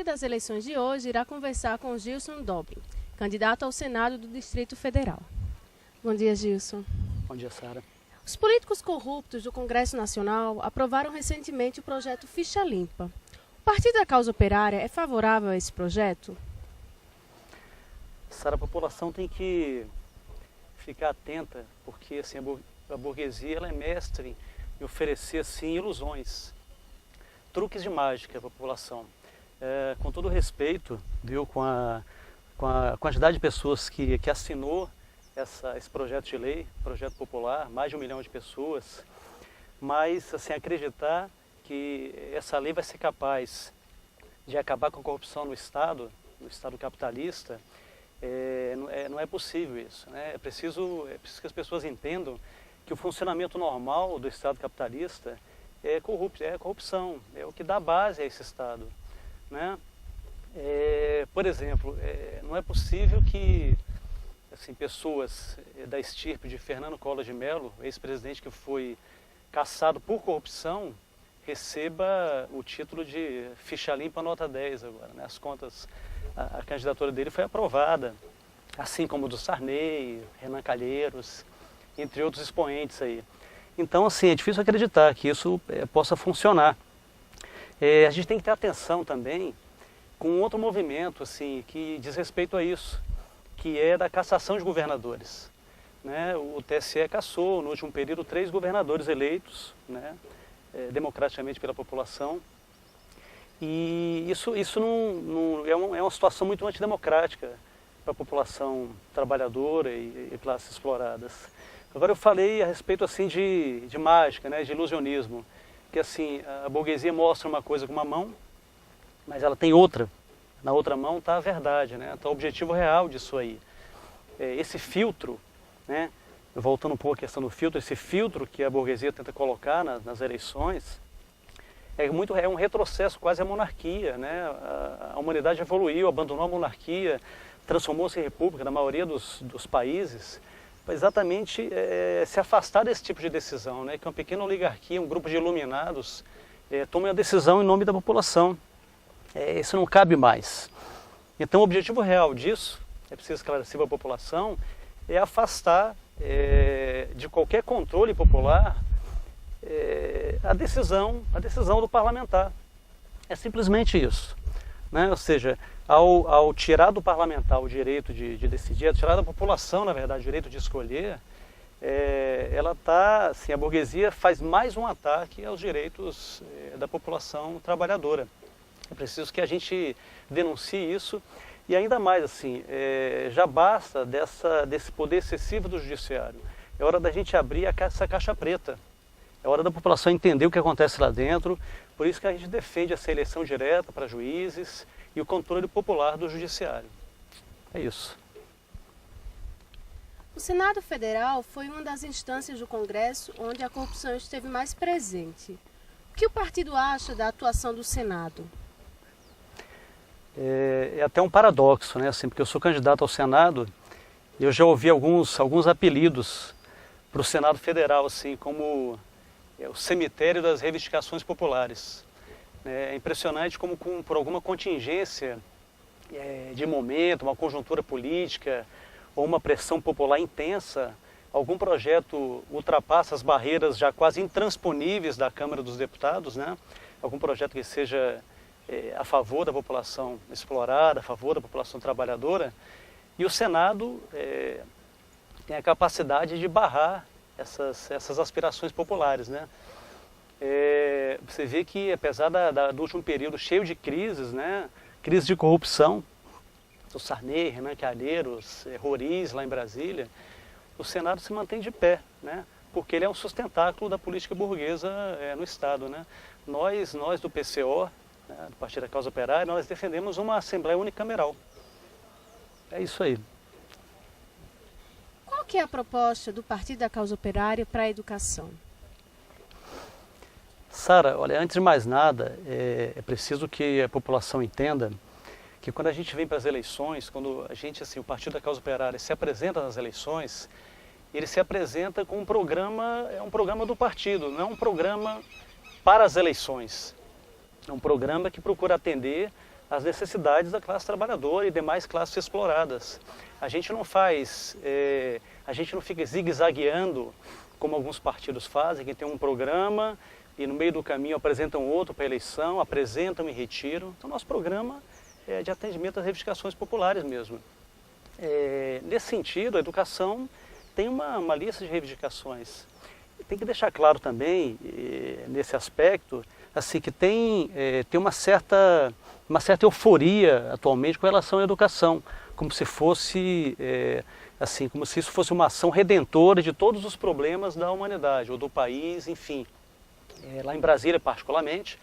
das eleições de hoje irá conversar com Gilson Dobre, candidato ao Senado do Distrito Federal. Bom dia, Gilson. Bom dia, Sara. Os políticos corruptos do Congresso Nacional aprovaram recentemente o projeto Ficha Limpa. O Partido da Causa Operária é favorável a esse projeto? Sara, a população tem que ficar atenta, porque assim, a burguesia ela é mestre em oferecer assim, ilusões, truques de mágica para a população. Com todo respeito, viu, com a quantidade de pessoas que assinou esse projeto de lei, projeto popular, mais de 1 milhão de pessoas, mas assim, acreditar que essa lei vai ser capaz de acabar com a corrupção no Estado capitalista, não é possível isso, né? É preciso que as pessoas entendam que o funcionamento normal do Estado capitalista é corrupção, é o que dá base a esse Estado, né? Por exemplo, não é possível que assim, pessoas da estirpe de Fernando Collor de Mello, ex-presidente que foi cassado por corrupção, receba o título de ficha limpa nota 10 agora, né? As contas, a candidatura dele foi aprovada, assim como do Sarney, Renan Calheiros, entre outros expoentes aí. Então, assim, é difícil acreditar que isso possa funcionar. A gente tem que ter atenção também com outro movimento, assim, que diz respeito a isso, que é da cassação de governadores, né? O TSE cassou, no último período, 3 governadores eleitos, né? Democraticamente pela população. E isso não é uma situação muito antidemocrática para a população trabalhadora e classes exploradas. Agora eu falei a respeito assim de mágica, né? De ilusionismo, que assim, a burguesia mostra uma coisa com uma mão, mas ela tem outra. Na outra mão está a verdade, né? Está o objetivo real disso aí. Esse filtro, né? Voltando um pouco à questão do filtro, esse filtro que a burguesia tenta colocar nas eleições, é um retrocesso quase à monarquia, né? A humanidade evoluiu, abandonou a monarquia, transformou-se em república na maioria dos países, para exatamente se afastar desse tipo de decisão, né? Que uma pequena oligarquia, um grupo de iluminados, tome a decisão em nome da população. Isso não cabe mais. Então o objetivo real disso, é preciso esclarecer para a população, é afastar de qualquer controle popular a decisão do parlamentar. É simplesmente isso, né? Ou seja, ao tirar do parlamentar o direito de decidir, ao tirar da população, na verdade, o direito de escolher, ela assim, a burguesia faz mais um ataque aos direitos da população trabalhadora. É preciso que a gente denuncie isso e ainda mais assim, já basta desse poder excessivo do judiciário. É hora da gente abrir essa caixa preta. É hora da população entender o que acontece lá dentro. Por isso que a gente defende essa eleição direta para juízes e o controle popular do judiciário. É isso. O Senado Federal foi uma das instâncias do Congresso onde a corrupção esteve mais presente. O que o partido acha da atuação do Senado? É até um paradoxo, né? Assim, porque eu sou candidato ao Senado e eu já ouvi alguns apelidos para o Senado Federal, assim, como o cemitério das reivindicações populares. É impressionante como por alguma contingência de momento, uma conjuntura política ou uma pressão popular intensa, algum projeto ultrapassa as barreiras já quase intransponíveis da Câmara dos Deputados, né? Algum projeto que seja a favor da população explorada, a favor da população trabalhadora, e o Senado tem a capacidade de barrar essas aspirações populares, né? Você vê que apesar do último período cheio de crises, né? Crise de corrupção, do Sarney, Renan Calheiros, Roriz lá em Brasília, o Senado se mantém de pé, né? Porque ele é um sustentáculo da política burguesa no Estado, né? Nós do PCO, do Partido da Causa Operária, nós defendemos uma Assembleia Unicameral. É isso aí. Qual que é a proposta do Partido da Causa Operária para a educação? Sara, olha, antes de mais nada, é preciso que a população entenda que quando a gente vem para as eleições, quando a gente, assim, o Partido da Causa Operária se apresenta nas eleições, ele se apresenta com um programa do partido, não é um programa para as eleições. É um programa que procura atender as necessidades da classe trabalhadora e demais classes exploradas. A gente não faz, a gente não fica zigue-zagueando como alguns partidos fazem, que tem um programa e no meio do caminho apresentam outro para a eleição, apresentam e retiram. Então, nosso programa é de atendimento às reivindicações populares mesmo. Nesse sentido, a educação tem uma lista de reivindicações. Tem que deixar claro também, nesse aspecto, assim, que tem uma certa euforia atualmente com relação à educação, como se fosse, como se isso fosse uma ação redentora de todos os problemas da humanidade, ou do país, enfim. Lá em Brasília, particularmente,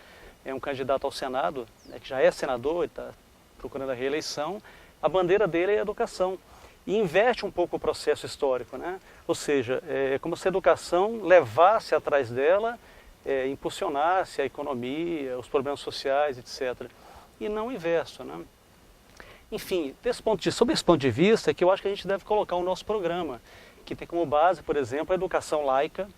um candidato ao Senado, que já é senador e está procurando a reeleição, a bandeira dele é a educação. E inverte um pouco o processo histórico, né? Ou seja, como se a educação levasse atrás dela, impulsionasse a economia, os problemas sociais, etc. E não o inverso, né? Enfim, sob esse ponto de vista, é que eu acho que a gente deve colocar o nosso programa, que tem como base, por exemplo, a educação laica,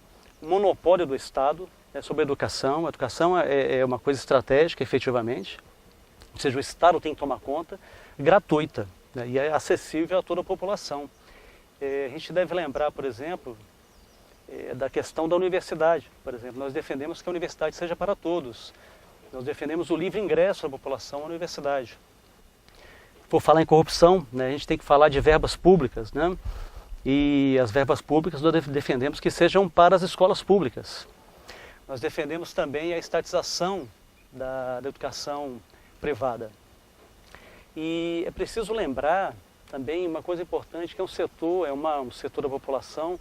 o monopólio do Estado sobre a educação. A educação é uma coisa estratégica, efetivamente, ou seja, o Estado tem que tomar conta, gratuita, né, e é acessível a toda a população. A gente deve lembrar, por exemplo, da questão da universidade. Por exemplo, nós defendemos que a universidade seja para todos. Nós defendemos o livre ingresso da população à universidade. Por falar em corrupção, né, a gente tem que falar de verbas públicas, né? E as verbas públicas nós defendemos que sejam para as escolas públicas. Nós defendemos também a estatização da educação privada. E é preciso lembrar também uma coisa importante, que é um setor da população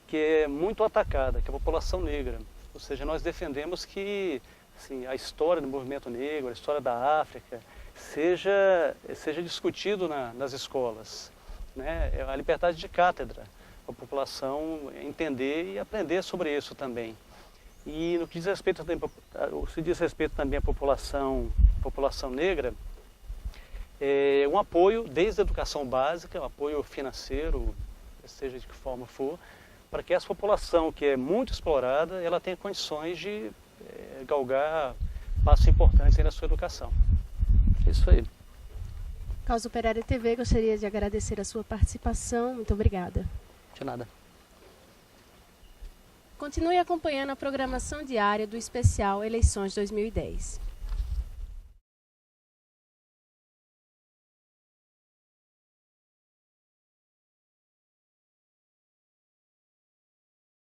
que é muito atacada, que é a população negra. Ou seja, nós defendemos que assim, a história do movimento negro, a história da África, seja discutido nas escolas, né? A liberdade de cátedra, a população entender e aprender sobre isso também. E no que diz respeito também à população negra, um apoio desde a educação básica, um apoio financeiro, seja de que forma for, para que essa população que é muito explorada, ela tenha condições de galgar passos importantes aí na sua educação. É isso aí. Causa Operária TV, gostaria de agradecer a sua participação. Muito obrigada. De nada. Continue acompanhando a programação diária do especial Eleições 2010.